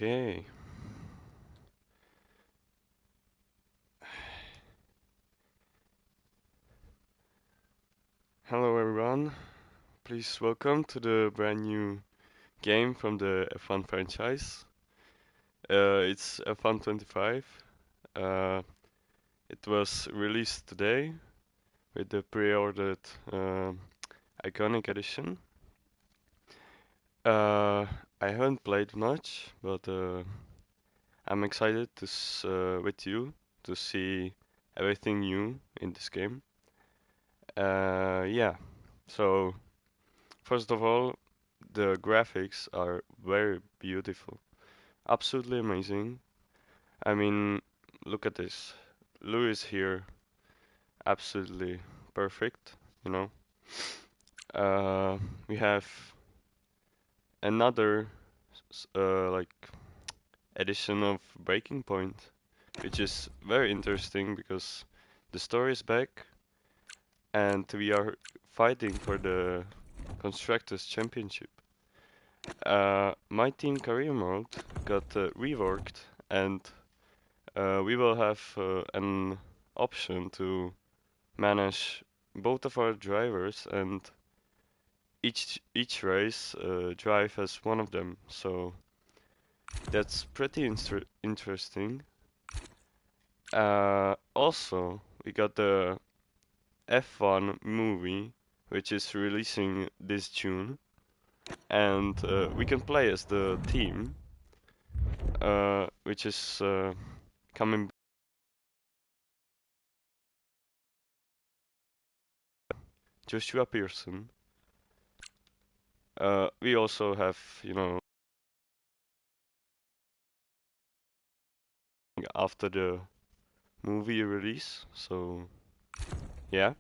Okay. Hello everyone. Please welcome to the brand new game from the F1 franchise. It's F1 25. Uh, it was released today with the pre-ordered Iconic Edition. I haven't played much, but I'm excited with you to see everything new in this game. Yeah. So first of all, the graphics are very beautiful, absolutely amazing. I mean, look at this. Lewis here, absolutely perfect, you know. We have another like edition of Breaking Point, which is very interesting because the story is back and we are fighting for the Constructors Championship. My team career mode got reworked and we will have an option to manage both of our drivers and each race drive as one of them. So that's pretty interesting. Also, we got the F1 movie, which is releasing this June, and we can play as the team, which is coming. Joshua Pearson. We also have, after the movie release. So yeah,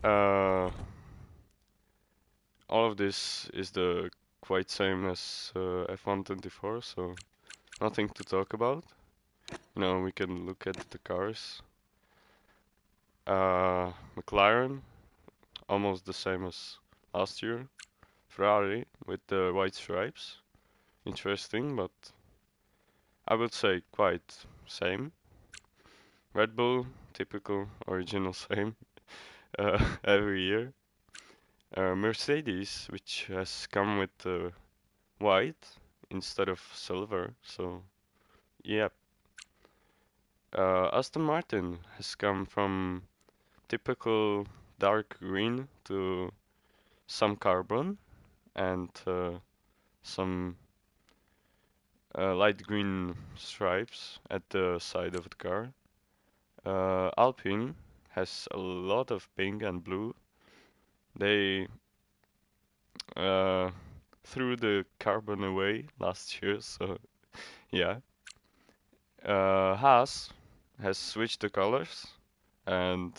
uh, all of this is the quite same as F124, so nothing to talk about. We can look at the cars. McLaren, almost the same as last year. Ferrari with the white stripes. Interesting, but I would say quite same. Red Bull, typical, original same every year. Mercedes, which has come with white instead of silver, so yeah. Aston Martin has come from typical dark green to some carbon and some light green stripes at the side of the car. Alpine has a lot of pink and blue. They uh, threw the carbon away last year, so yeah. Haas has switched the colors, and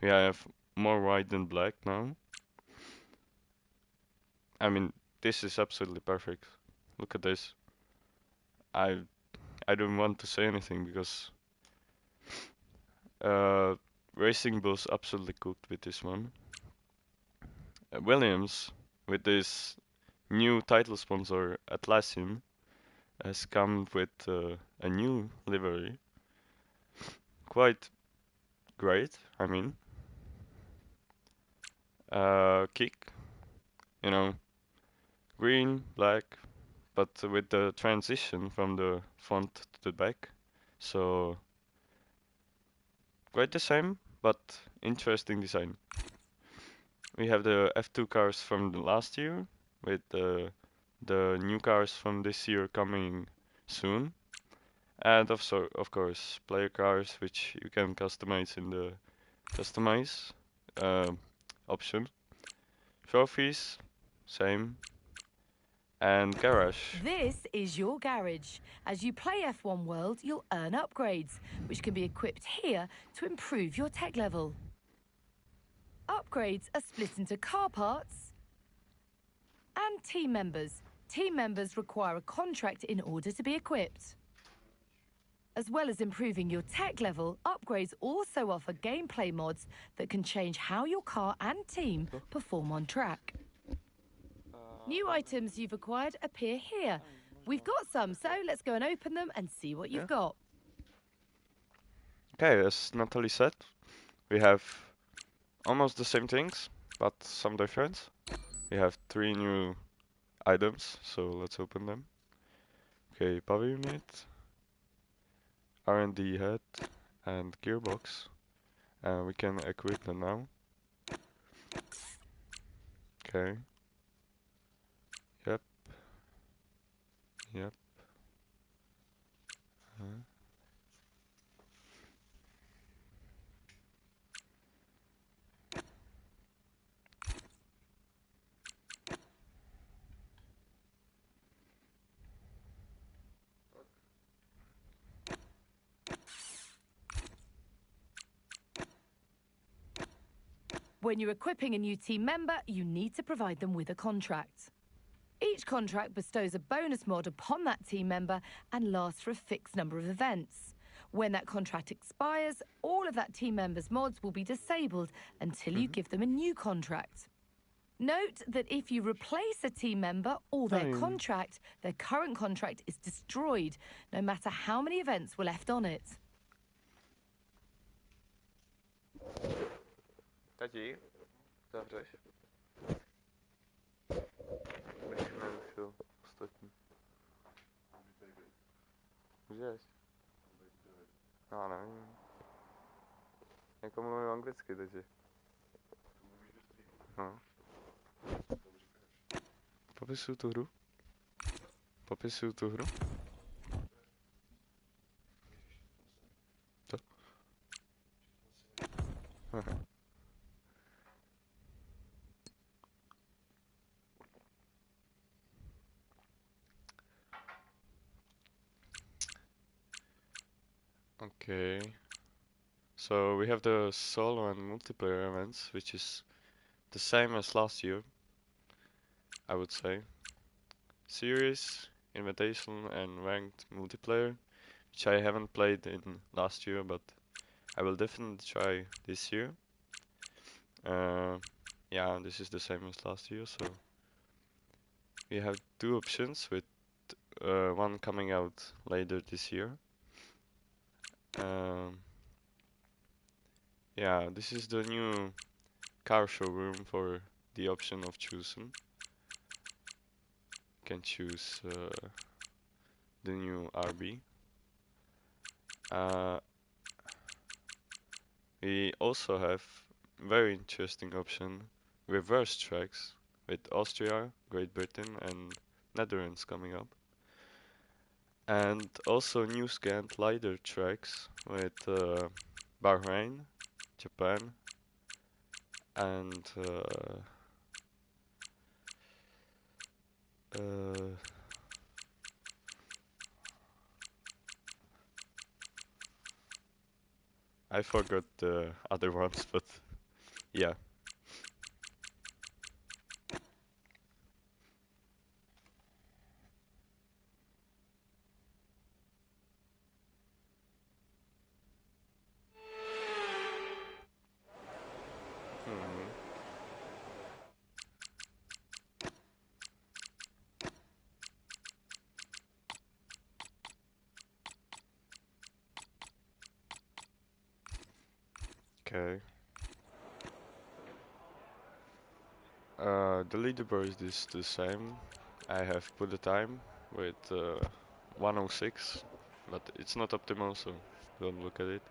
we have more white than black now. I mean, this is absolutely perfect. Look at this. I I don't want to say anything because uh, Racing Bull's absolutely cooked with this one. Williams, with this new title sponsor Atlassian, has come with a new livery. Quite great, I mean. Kick, you know, green, black, but with the transition from the front to the back. So quite the same, but interesting design. We have the F2 cars from the last year with the new cars from this year coming soon. And also, of course, player cars, which you can customize in the customize uh, option. Trophies, same. And garage. This is your garage. As you play F1 World, you'll earn upgrades, which can be equipped here to improve your tech level. Upgrades are split into car parts and team members. Team members require a contract in order to be equipped. As well as improving your tech level, upgrades also offer gameplay mods that can change how your car and team perform on track. New items you've acquired appear here. We've got some, so let's go and open them and see what you've got. Okay, as Natalie said, we have almost the same things, but some difference. We have 3 new items, so let's open them. Okay, power unit, R&D head, and gearbox. And we can equip them now. Okay. Yep. Yep. When you're equipping a new team member, you need to provide them with a contract. Each contract bestows a bonus mod upon that team member and lasts for a fixed number of events. When that contract expires, all of that team member's mods will be disabled until you give them a new contract. Note that if you replace a team member or their contract, their current contract is destroyed, no matter how many events were left on it. Tati, zavřeš? Musíme už jo, ostatní. Můžeš? Já nevím. Jako mluvím anglicky, takže. No. Popisuju tu hru. Popisuju tu hru. To. Aha. Okay. So we have the solo and multiplayer events, which is the same as last year, I would say. Series, invitation, and ranked multiplayer, which I haven't played in last year, but I will definitely try this year. Yeah, this is the same as last year, so we have 2 options with one coming out later this year. Yeah, this is the new car showroom for the option of choosing. You can choose the new RB. We also have very interesting option reverse tracks with Austria, Great Britain, and Netherlands coming up. And also new scanned LiDAR tracks with Bahrain, Japan, and I forgot the other ones, but yeah. Okay. The leaderboard is the same. I have put the time with 106, but it's not optimal, so don't look at it.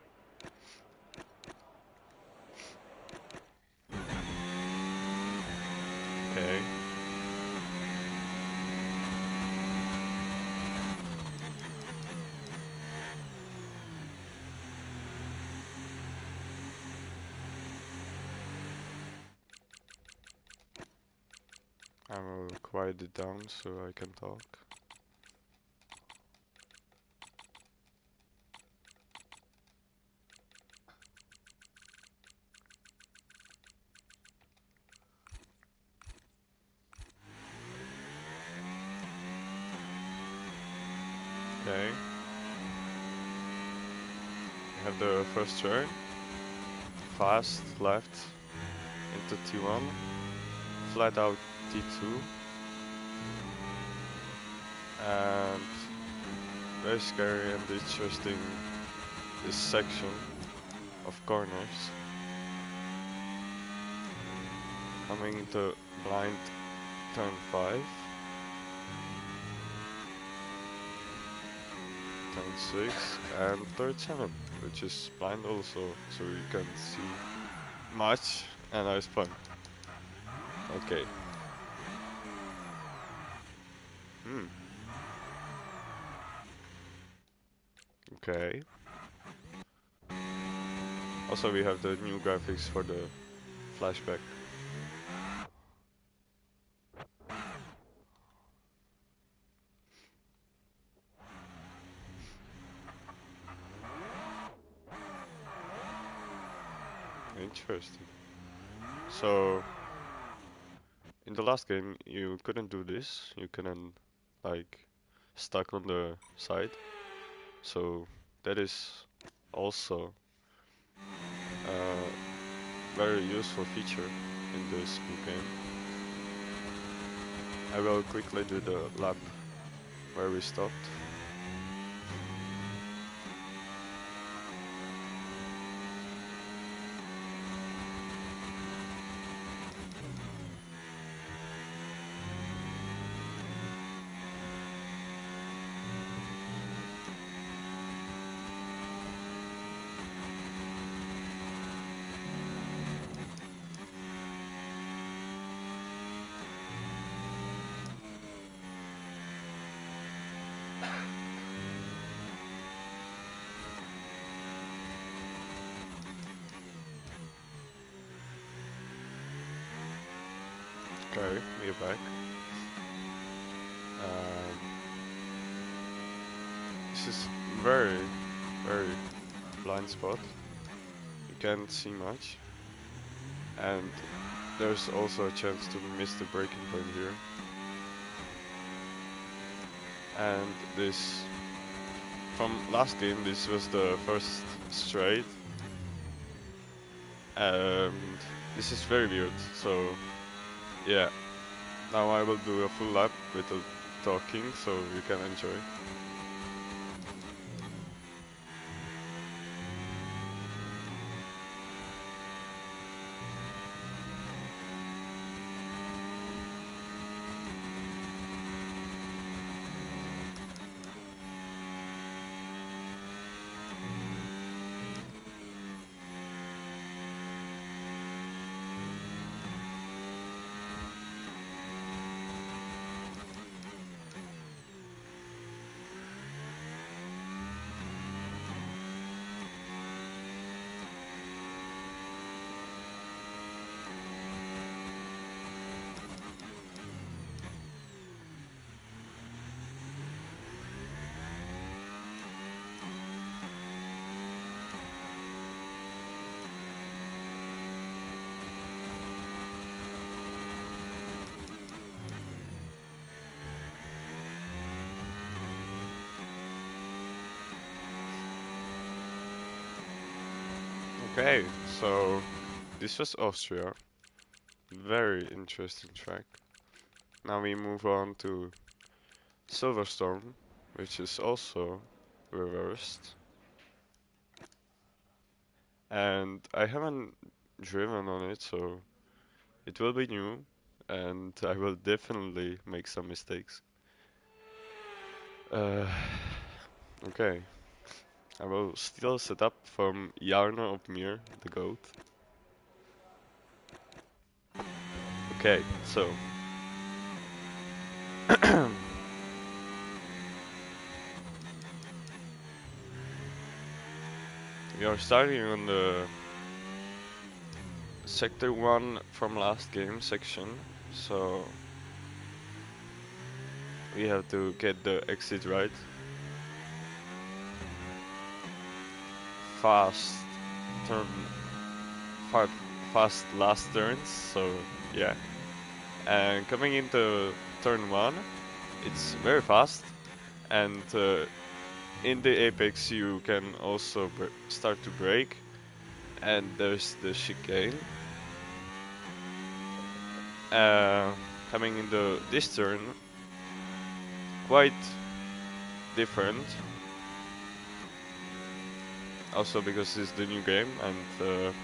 Okay. I will quiet it down so I can talk. Okay. We have the first turn. Fast left into T1. Flat out T2. and very scary and interesting this section of corners. Coming into blind turn 5, turn 6 and third 7, which is blind also, so you can see much and I spawn. Okay. Okay. Also we have the new graphics for the flashback. Interesting. So in the last game you couldn't do this. You couldn't like stuck on the side. So that is also a very useful feature in this new game. I will quickly do the lap where we stopped. Okay, we're back. This is very blind spot. You can't see much. And there's also a chance to miss the breaking point here. And this, from last game, this was the first straight. And this is very weird, so yeah. Now I will do a full lap with the talking, so you can enjoy. Okay, so this was Austria. Very interesting track. Now we move on to Silverstorm, which is also reversed. And I haven't driven on it, so it will be new, and I will definitely make some mistakes. Okay. I will still set up from Jarno of Mir, the goat. Okay, so we are starting on the Sector 1 from last game section, so we have to get the exit right. Fast turn, fast last turns, so yeah. And coming into turn 1, it's very fast, and in the apex you can also start to brake, and there's the chicane. Coming into this turn, quite different. Also because it's the new game and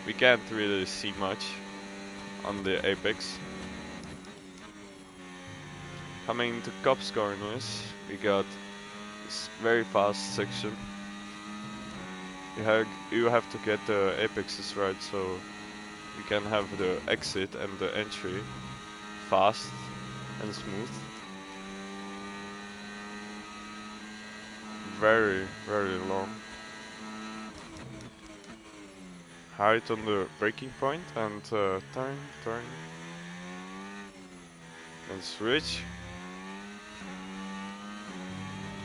we can't really see much on the Apex. Coming to Cops Corners, we got this very fast section. You have to get the apexes right so you can have the exit and the entry fast and smooth. Very, very long. Height on the breaking point and turn, and switch.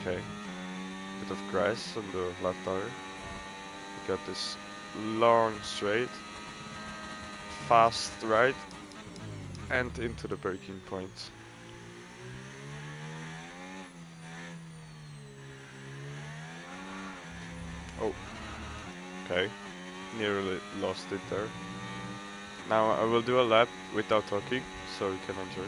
Okay. Bit of grass on the left tire. We got this long straight, fast right, and into the breaking point. Oh, okay. Nearly lost it there. Now I will do a lap without talking, so you can enjoy.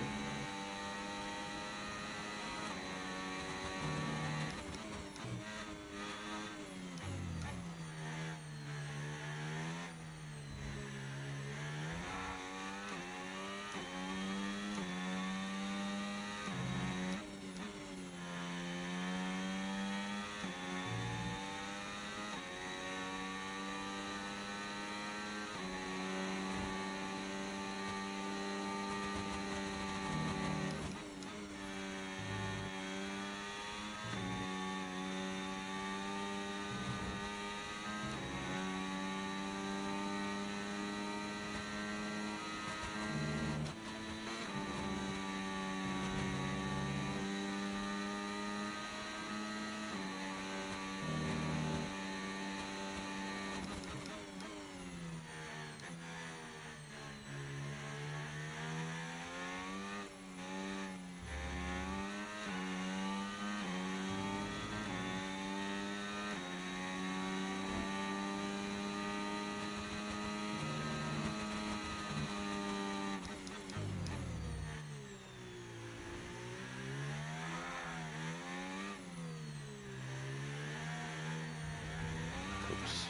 Oops.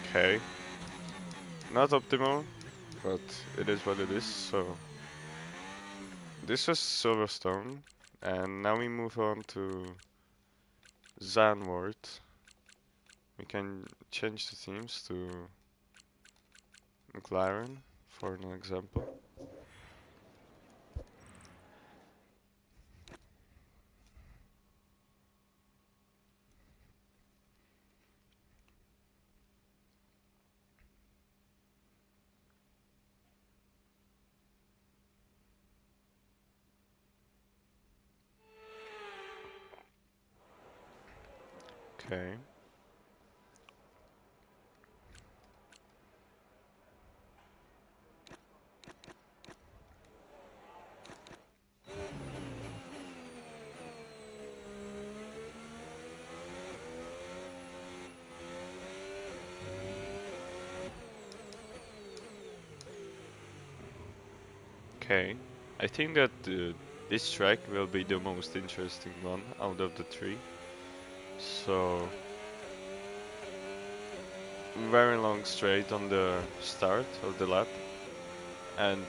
Okay. Not optimal, but it is what it is, so... This was Silverstone, and now we move on to Zandvoort. We can change the themes to McLaren, for an example. Okay. Okay. I think that this track will be the most interesting one out of the three. So, very long straight on the start of the lap, and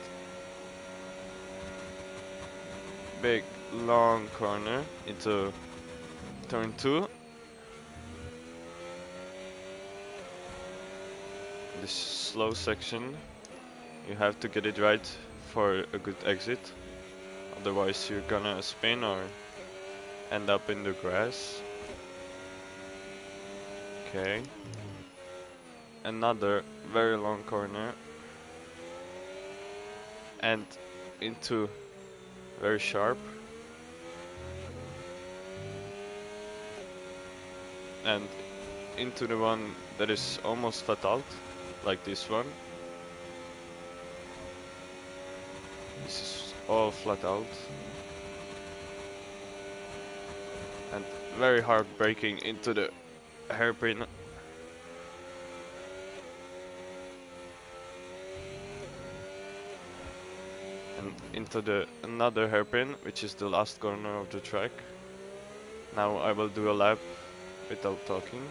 big long corner into turn 2. This slow section, you have to get it right for a good exit, otherwise you're gonna spin or end up in the grass. Okay. Another very long corner and into very sharp and into the one that is almost flat out, like this one. This is all flat out and very hard braking into the hairpin. and into the another hairpin, which is the last corner of the track. Now I will do a lap without talking.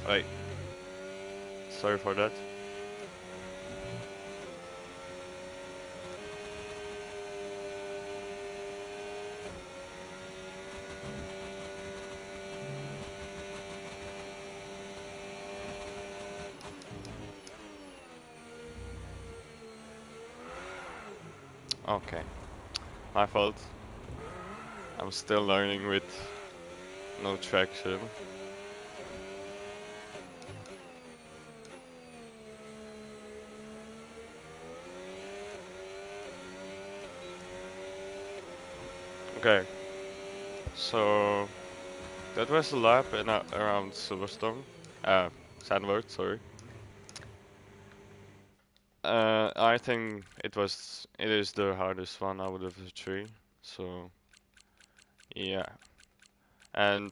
Right. Sorry for that. Okay, my fault. I'm still learning with no traction. Okay, so that was a lap in around Silverstone. Sandward, sorry. I think it is the hardest one out of the three. So yeah, and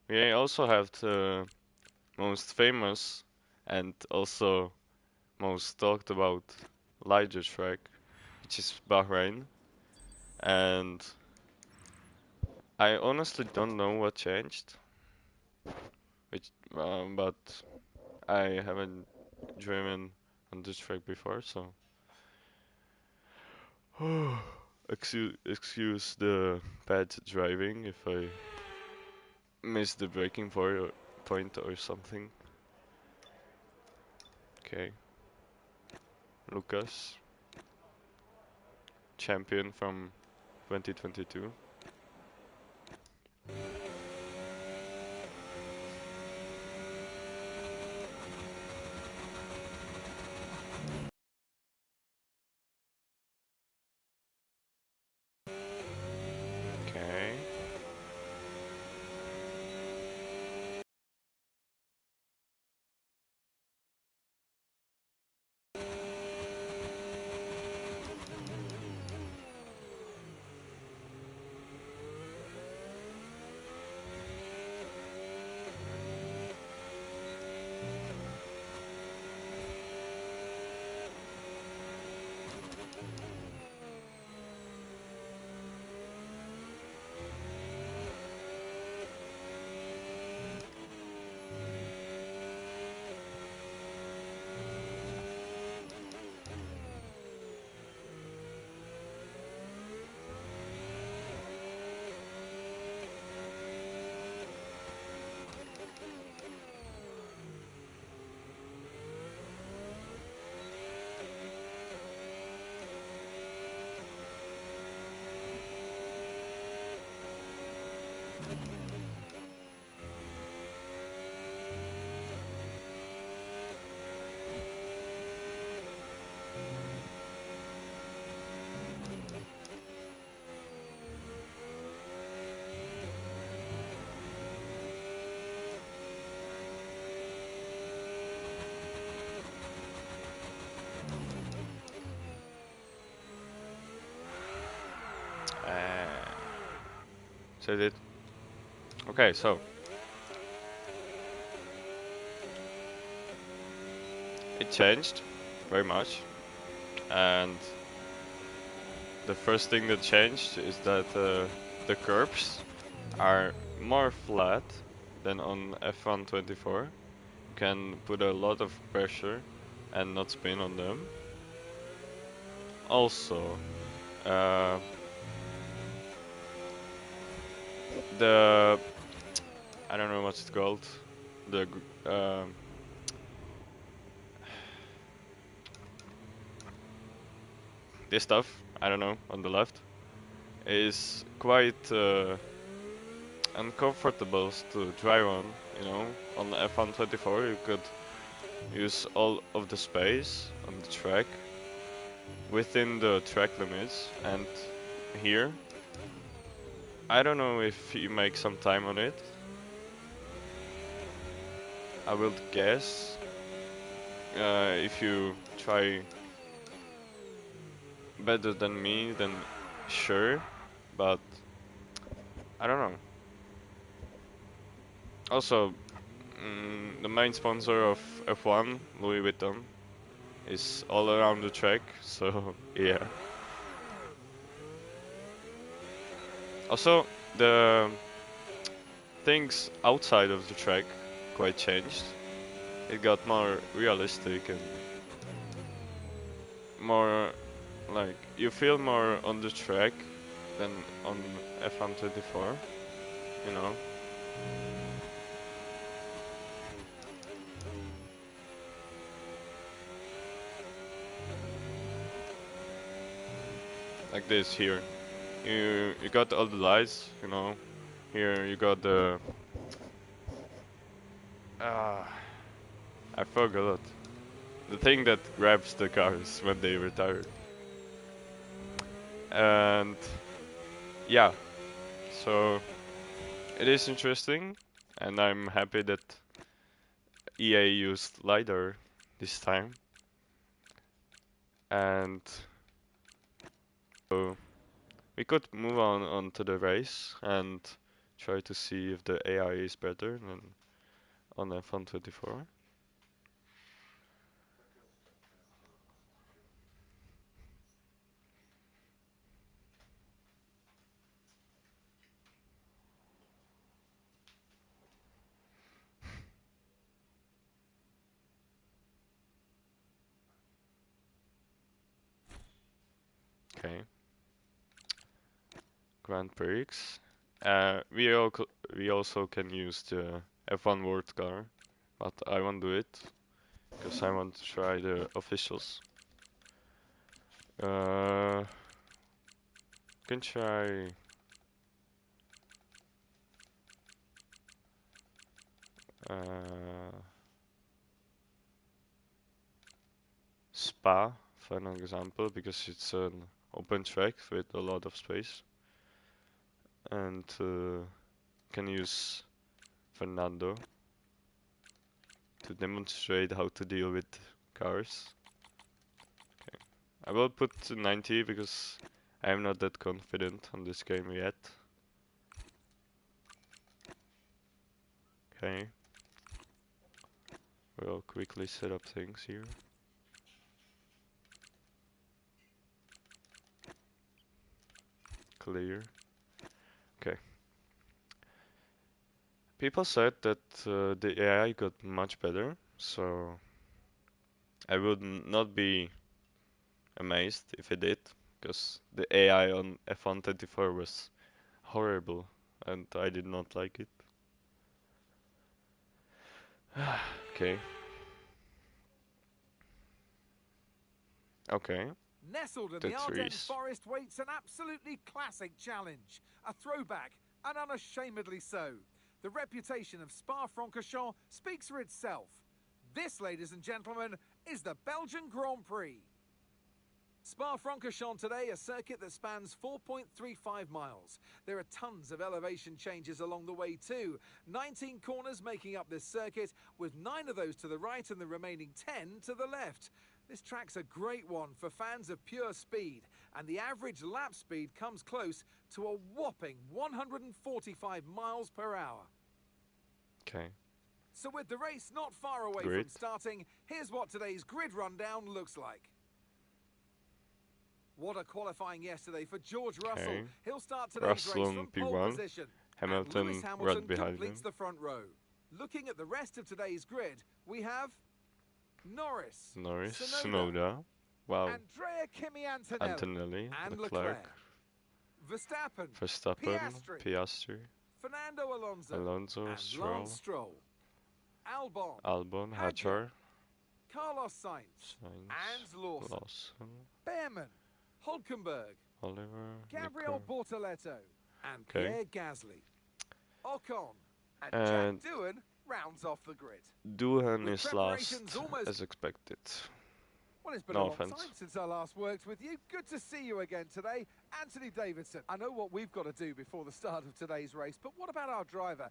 we also have the most famous and also most talked about Leisure track, which is Bahrain. And I honestly don't know what changed, which but I haven't driven on this track before, so excuse the bad driving if I miss the point or something. Okay, Lucas, champion from 2022. Okay. Uh, so did okay. So it changed very much, and the first thing that changed is that the curbs are more flat than on F124. You can put a lot of pressure and not spin on them. Also, uh, the I don't know what's it called. The this stuff I don't know on the left is quite uncomfortable to drive on you know, on F124 you could use all of the space on the track within the track limits, and here I don't know if you make some time on it. I will guess if you try better than me, then sure, but I don't know. Also, the main sponsor of F1, Louis Vuitton, is all around the track, so yeah. Also, the things outside of the track quite changed. It got more realistic and more like you feel more on the track than on F124, you know. Like this here. You got all the lights, you know. Here you got the I forgot the thing that grabs the cars when they retire. And yeah, so it is interesting, and I'm happy that EA used LiDAR this time. And so we could move on to the race and try to see if the AI is better than on F124. Okay. Grand Prix. We also can use the F1 World Car, but I won't do it because I want to try the officials. Can try Spa for an example because it's an open track with a lot of space, and can use Fernando to demonstrate how to deal with cars. Okay. I will put 90 because I am not that confident on this game yet. Okay. We'll quickly set up things here. Clear. Okay. People said that the AI got much better, so I would not be amazed if it did, because the AI on F124 was horrible and I did not like it. Okay. Okay. Nestled in The the Ardennes trees. forest waits an absolutely classic challenge. A throwback, and unashamedly so. The reputation of Spa-Francorchamps speaks for itself. This, ladies and gentlemen, is the Belgian Grand Prix. Spa-Francorchamps today, a circuit that spans 4.35 miles. There are tons of elevation changes along the way too. 19 corners making up this circuit, with 9 of those to the right and the remaining 10 to the left. This track's a great one for fans of pure speed, and the average lap speed comes close to a whopping 145 miles per hour. Okay. So with the race not far away Grid. from starting, here's what today's grid rundown looks like. What a qualifying yesterday for George Russell. Okay. He'll start today's Russell race on from pole P1. position. Hamilton and Lewis Hamilton right behind completes him. the front row. Looking at the rest of today's grid, we have Norris, Tsunoda. Wow. Andrea Kimi Antonelli. and Leclerc. Verstappen, Verstappen. Piastri. Fernando Alonso. and Stroll. Lance Stroll, Albon. Hadjar. Carlos Sainz, and Lawson. Behrman, Hulkenberg, Oliver. Gabriel Nico. Bortoleto, and Okay. Pierre Gasly. Ocon, And Jack Doohan, rounds off the grid. Doohan With is preparations last, almost- as expected. Well, it's been No a long offense. time since I last worked with you. Good to see you again today. Anthony Davidson. I know what we've got to do before the start of today's race, but what about our driver?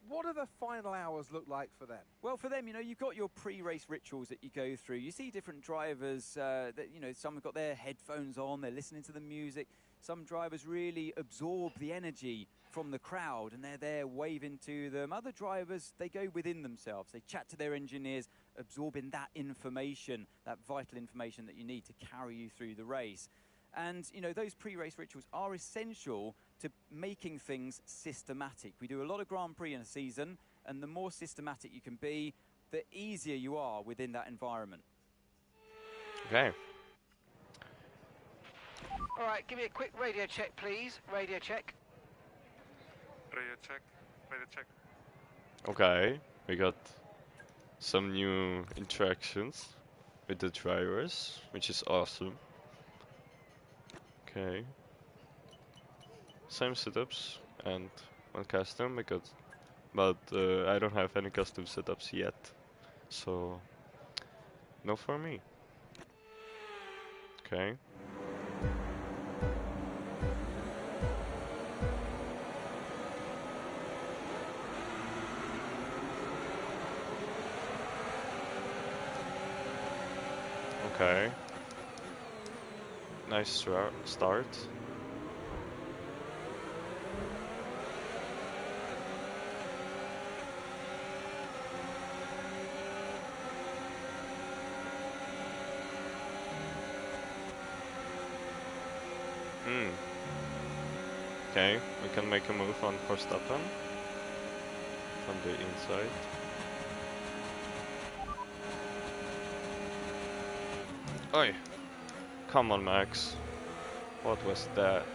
What do the final hours look like for them? Well, for them, you know, you've got your pre-race rituals that you go through. You see different drivers that, you know, some have got their headphones on, they're listening to the music. Some drivers really absorb the energy from the crowd and they're there waving to them. Other drivers, they go within themselves. They chat to their engineers, absorbing that information, that vital information that you need to carry you through the race. And, you know, those pre-race rituals are essential to making things systematic. We do a lot of Grand Prix in a season, and the more systematic you can be, the easier you are within that environment. Okay. All right, give me a quick radio check, please. Radio check. Radio check. Radio check. Okay. We got some new interactions with the drivers, which is awesome. Okay. Same setups and one custom but I don't have any custom setups yet, so no for me. Okay. Okay. Nice start. Okay, we can make a move on Verstappen from the inside. Oi! Come on, Max. What was that?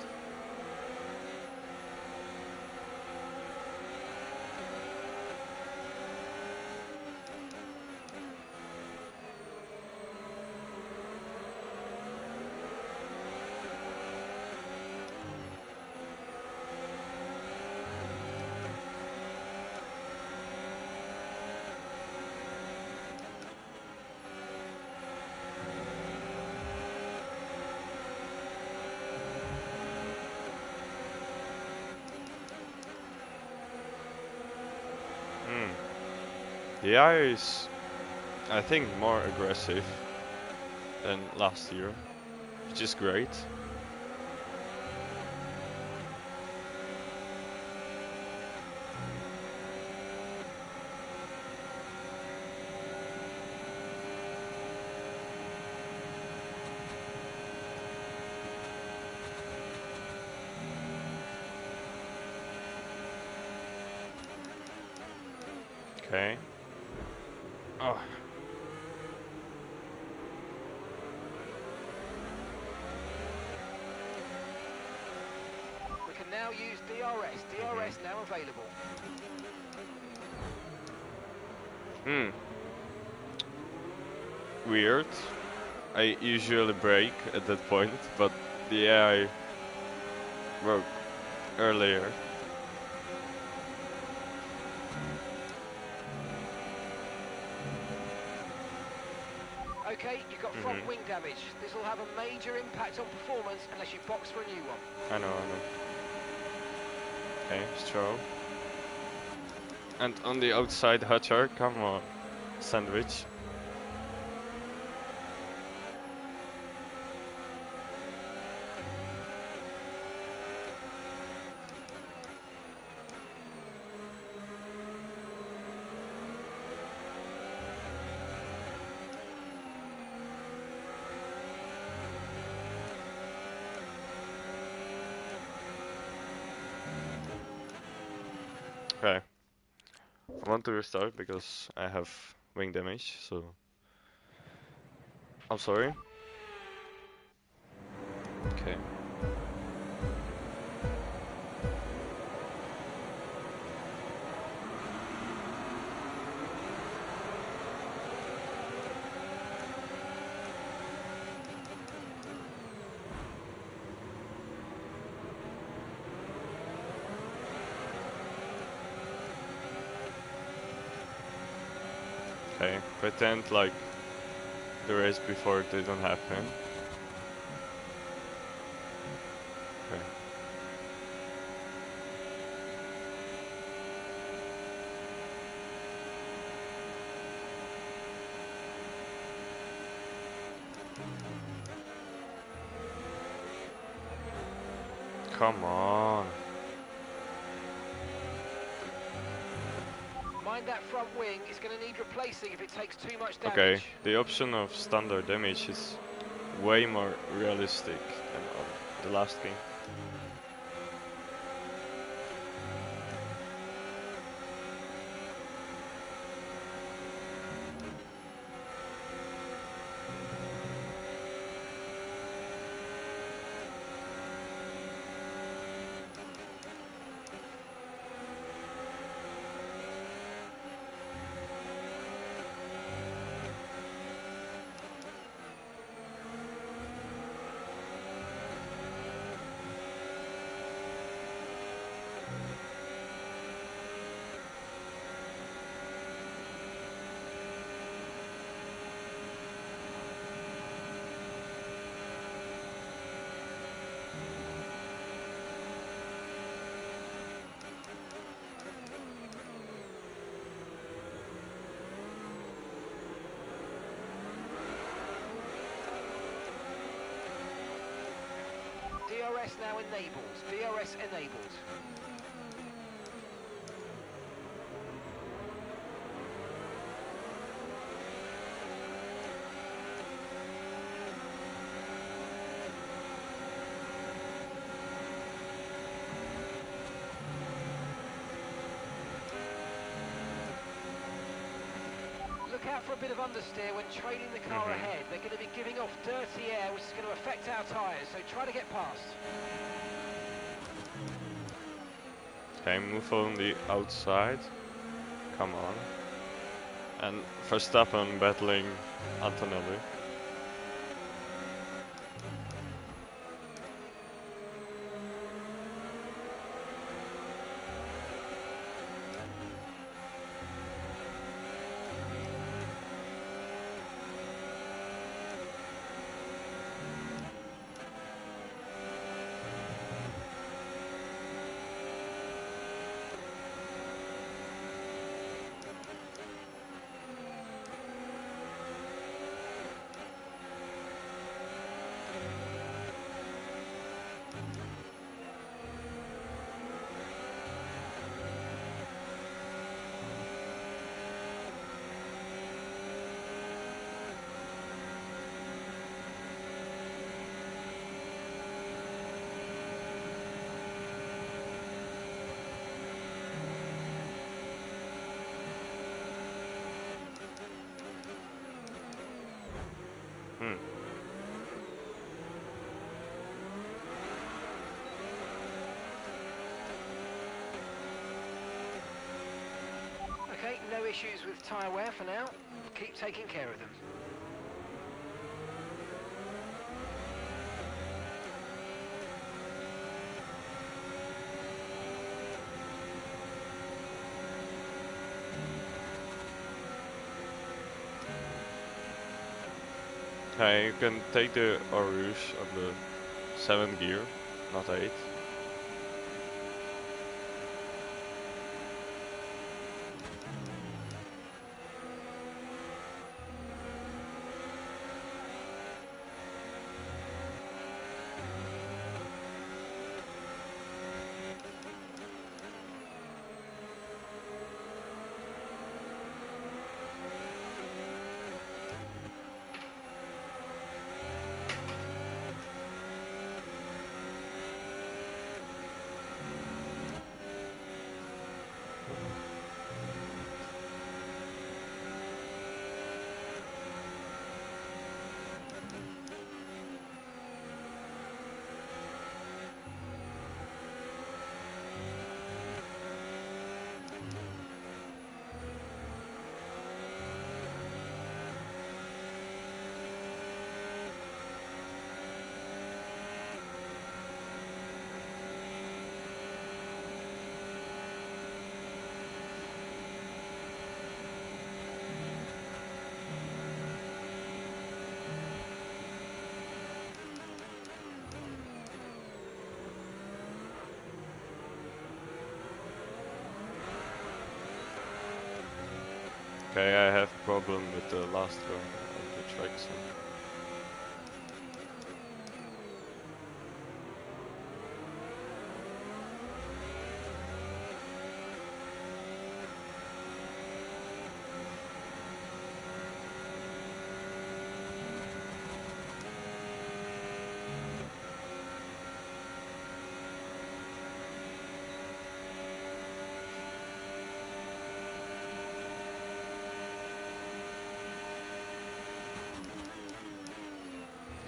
The AI is, I think, more aggressive than last year, which is great. Okay. Oh. We can now use DRS. DRS now available. Weird. I usually brake at that point, but the AI broke earlier. Okay, you've got front wing damage. This will have a major impact on performance unless you box for a new one. I know. Okay, Stroll. And on the outside, Hutcher, come on. Sandwich. Okay. I want to restart because I have wing damage, so I'm sorry. Okay. Okay, pretend like the race before didn't happen. Okay. Come on. Mind that front wing, it's going to need replacing if it takes too much damage. Okay, the option of standard damage is way more realistic than on the last game. DRS now enabled. DRS enabled. Look out for a bit of understeer when trailing the car ahead. They're going to be giving off dirty air, which is going to affect our tyres, so try to get past. Okay, move on the outside. Come on. And Verstappen battling Antonelli. Okay, no issues with tyre wear for now. Keep taking care of them. Okay, you can take the Orange on the 7th gear, not 8. Okay, I have a problem with the last one of the track, so.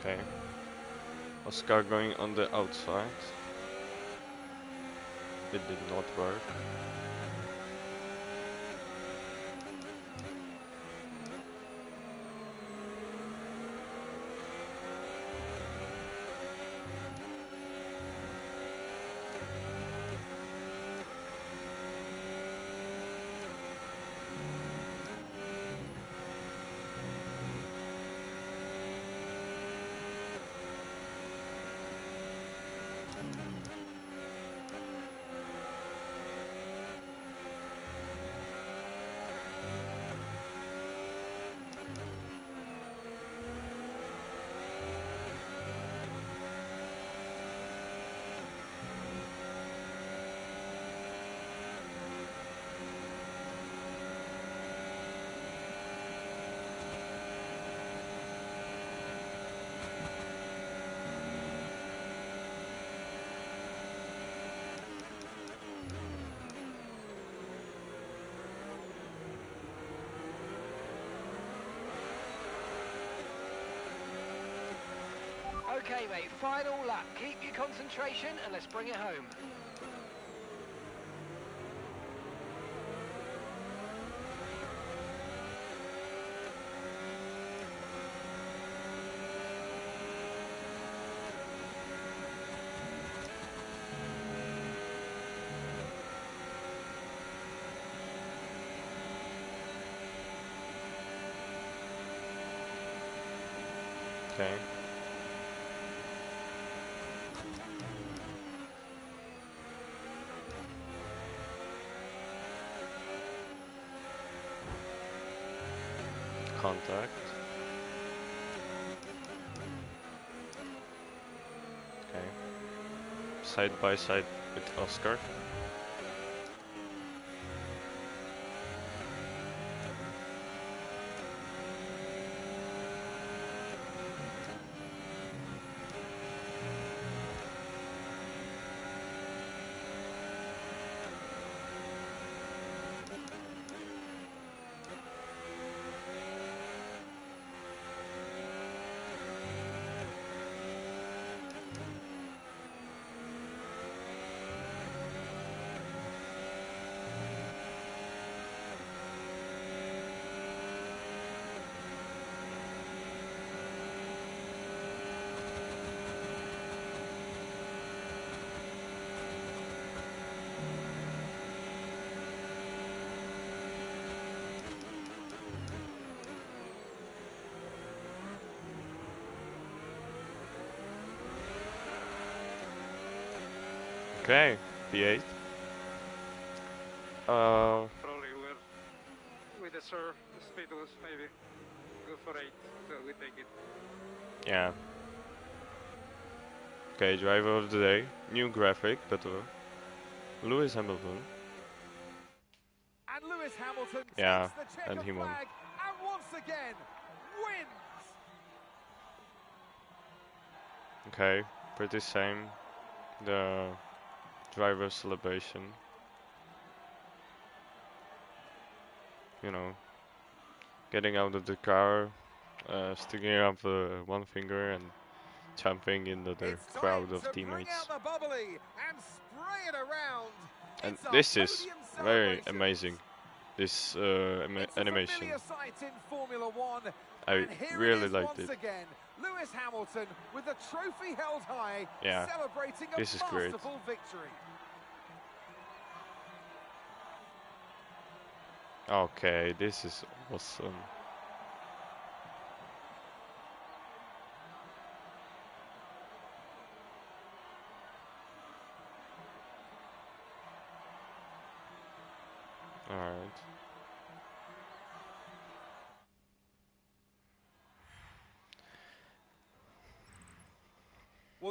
Okay. Oscar going on the outside. It did not work. Okay, mate, final lap. Keep your concentration and let's bring it home. Okay. Contact. Okay. Side by side with Oscar. Okay, P8. Probably we deserve the status, maybe. Go for 8, so we take it. Yeah. Okay, driver of the day. New graphic, but Lewis Hamilton. And Lewis Hamilton Yeah, takes the checker and he won. flag and once again wins. Okay, pretty same. The driver celebration. You know, getting out of the car, sticking up one finger and jumping into the It's time crowd of to bring teammates. out the bubbly and spray it around. And It's a this is podium very celebration. amazing. This It's a animation. familiar sight in Formula One. I And here really it is liked once it. again. Lewis Hamilton with the trophy held high, Yeah, celebrating a this is great. masterful victory. Okay, this is awesome. Alright.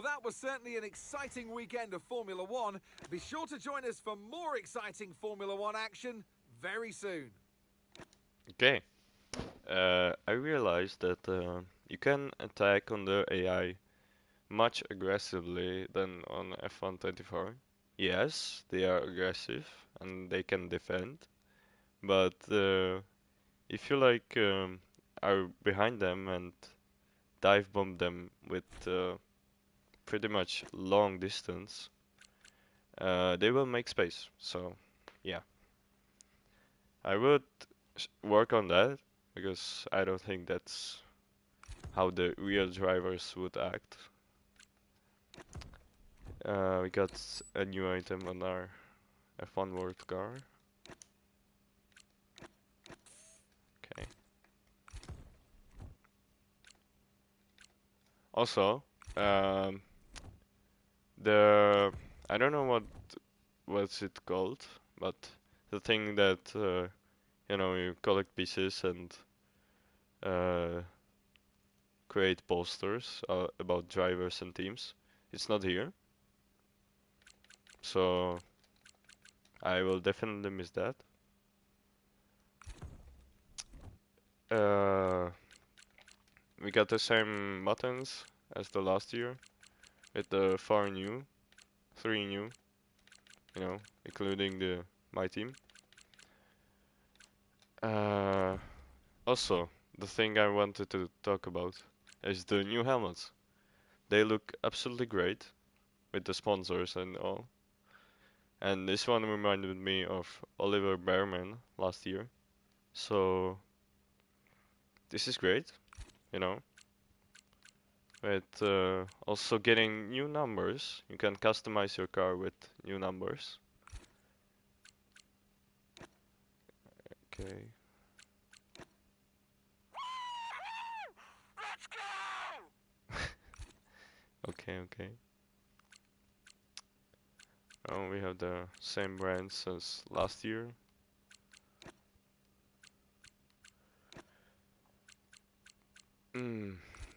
Well, that was certainly an exciting weekend of Formula One. Be sure to join us for more exciting Formula One action very soon. Okay. I realized that you can attack on the AI much aggressively than on F124. Yes, they are aggressive and they can defend, but if you like are behind them and dive bomb them with pretty much long distance, they will make space. So yeah, I would work on that because I don't think that's how the real drivers would act. We got a new item on our F1 World car. Okay. Also, the I don't know what's it called, but the thing that you collect pieces and uh, create posters about drivers and teams. It's not here, so I will definitely miss that. Uh, we got the same buttons as the last year, with the 3 new, including my team. Also, the thing I wanted to talk about is the new helmets. They look absolutely great with the sponsors and all. And this one reminded me of Oliver Bearman last year. So this is great, you know. With also getting new numbers, you can customize your car with new numbers. Okay. Let's go! Okay. Oh, we have the same brands as last year.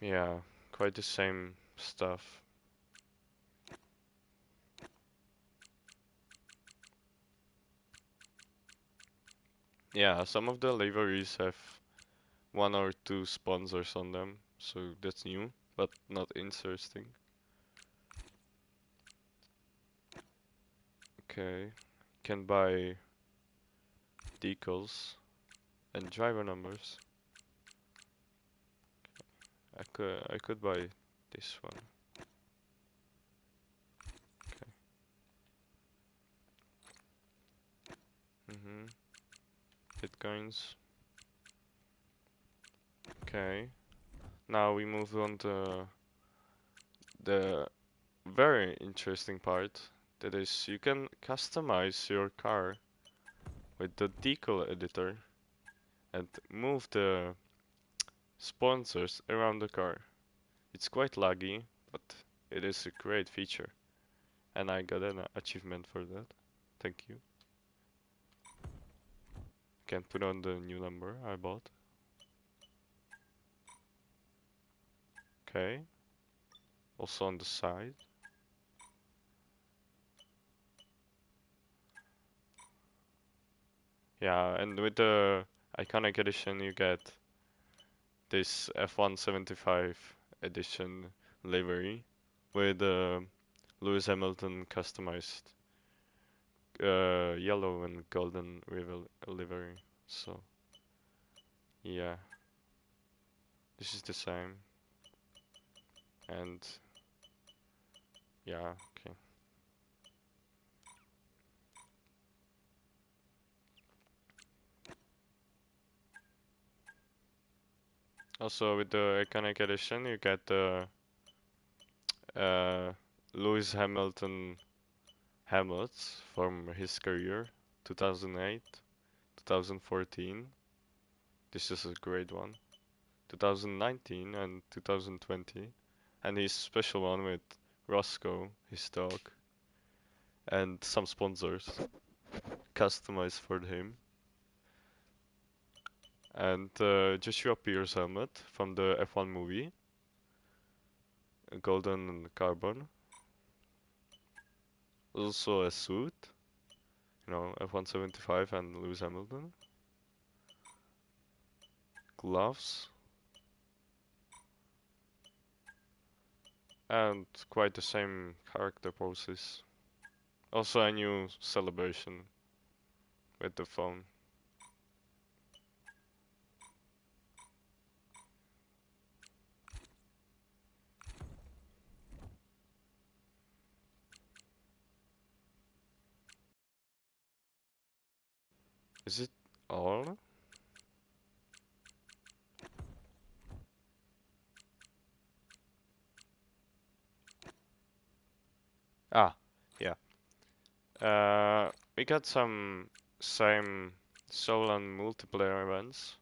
Yeah, quite the same stuff. Yeah, some of the liveries have 1 or 2 sponsors on them, so that's new, but not interesting. Okay, can buy decals and driver numbers. I could buy this one. Okay. Bitcoins. Okay. Now we move on to the very interesting part. That is, you can customize your car with the decal editor and move the sponsors around the car. It's quite laggy, but it is a great feature. And I got an achievement for that. Thank you. Can put on the new number I bought. Okay. Also on the side. Yeah, and with the iconic edition you get this F175 edition livery with Lewis Hamilton customized yellow and golden livery. So yeah, this is the same. And yeah, okay. Also with the iconic edition you get the Lewis Hamilton helmets from his career, 2008, 2014. This is a great one. 2019 and 2020. And his special one with Roscoe, his dog, and some sponsors customized for him. And Joshua Pierce helmet from the F1 movie. a golden carbon. Also a suit, you know, F175 and Lewis Hamilton. Gloves. And quite the same character poses. Also a new celebration with the phone. Is it all? Ah, yeah. We got some same solo and multiplayer events.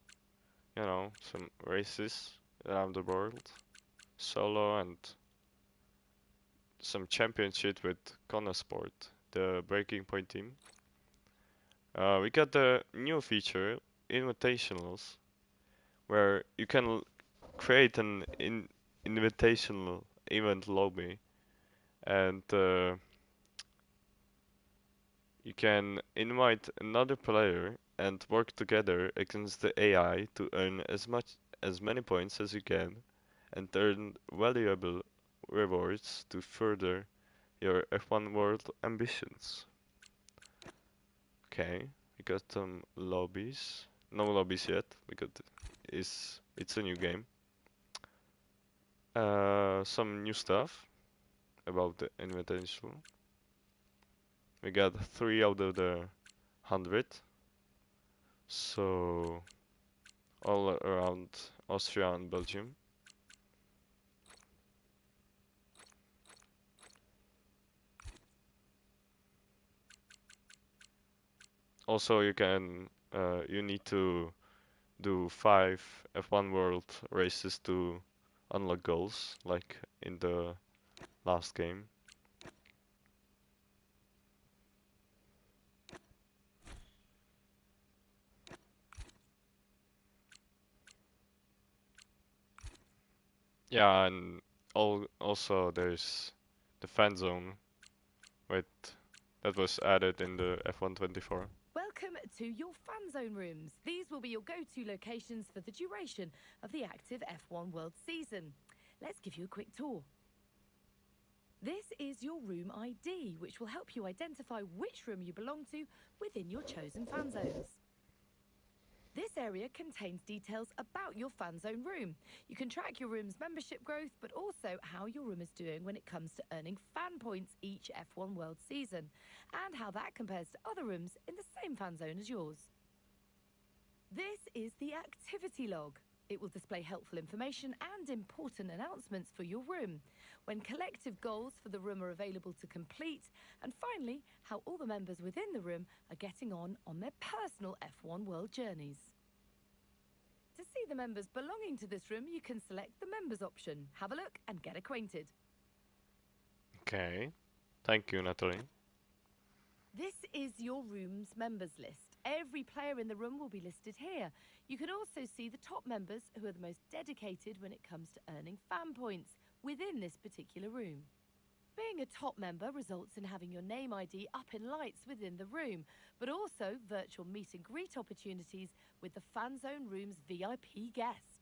You know, some races around the world. Solo and some championship with Connosport, the Breaking Point team. We got the new feature, Invitationals, where you can create an invitational event lobby and you can invite another player and work together against the AI to earn as many points as you can and earn valuable rewards to further your F1 World ambitions. Okay, we got some lobbies. No lobbies yet because it's a new game. Some new stuff about the Invitational. We got 3 out of the 100. So all around Austria and Belgium. Also, you need to do 5 F1 World races to unlock goals, like in the last game. Yeah, and also there's the fan zone, with that was added in the F124. Welcome to your fan zone rooms. These will be your go-to locations for the duration of the active F1 World season. Let's give you a quick tour. This is your room ID, which will help you identify which room you belong to within your chosen fan zones. This area contains details about your fan zone room. You can track your room's membership growth, but also how your room is doing when it comes to earning fan points each F1 World season, and how that compares to other rooms in the same fan zone as yours. This is the activity log. It will display helpful information and important announcements for your room, when collective goals for the room are available to complete, and finally, how all the members within the room are getting on their personal F1 World journeys. To see the members belonging to this room, you can select the members option. Have a look and get acquainted. Okay, thank you, Natalie. This is your room's members list. Every player in the room will be listed here. You can also see the top members who are the most dedicated when it comes to earning fan points within this particular room. Being a top member results in having your name ID up in lights within the room, but also virtual meet and greet opportunities with the fan zone room's VIP guest.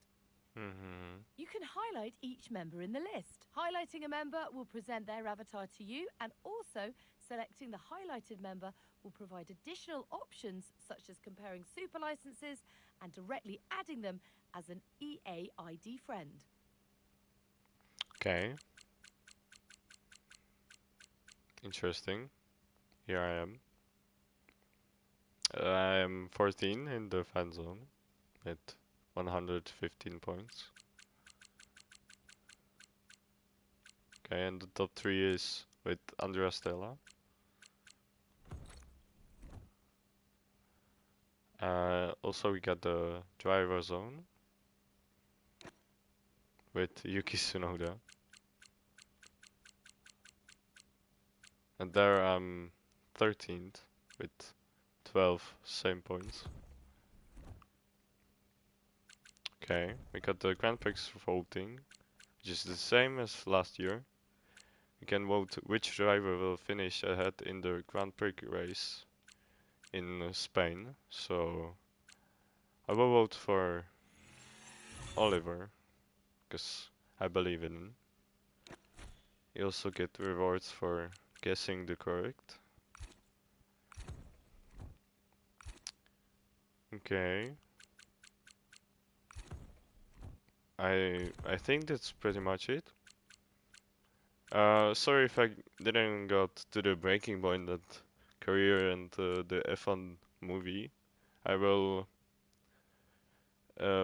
You can highlight each member in the list. Highlighting a member will present their avatar to you, and also selecting the highlighted member will provide additional options such as comparing super licenses and directly adding them as an EA ID friend. Okay. Interesting. Here I am. I am 14 in the fan zone with 115 points. Okay, and the top 3 is with Andrea Stella. Also we got the driver zone with Yuki Tsunoda. And there I'm 13th with 12 same points. Okay, we got the Grand Prix voting which is the same as last year. You can vote which driver will finish ahead in the Grand Prix race in Spain. So I will vote for Oliver, because I believe in him. You also get rewards for guessing the correct. Okay. I think that's pretty much it. Sorry if I didn't got to the breaking point that career and the F1 movie. I will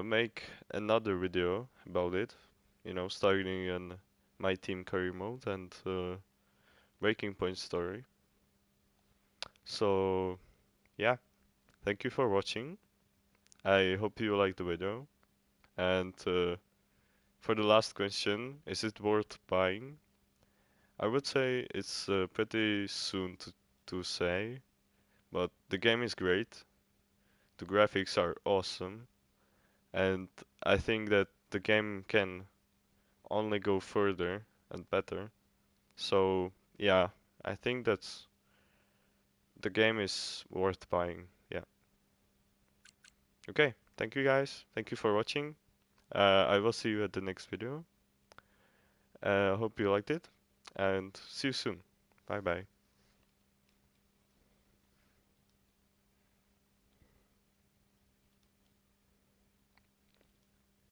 make another video about it. You know, starting in my team career mode and breaking point story. So yeah, thank you for watching. I hope you liked the video. And for the last question, is it worth buying? I would say it's pretty soon to say, but the game is great. The graphics are awesome, and I think that the game can only go further and better. So yeah, I think that's the game is worth buying. Yeah. Okay, thank you guys. Thank you for watching. I will see you at the next video. Hope you liked it, and see you soon. Bye bye.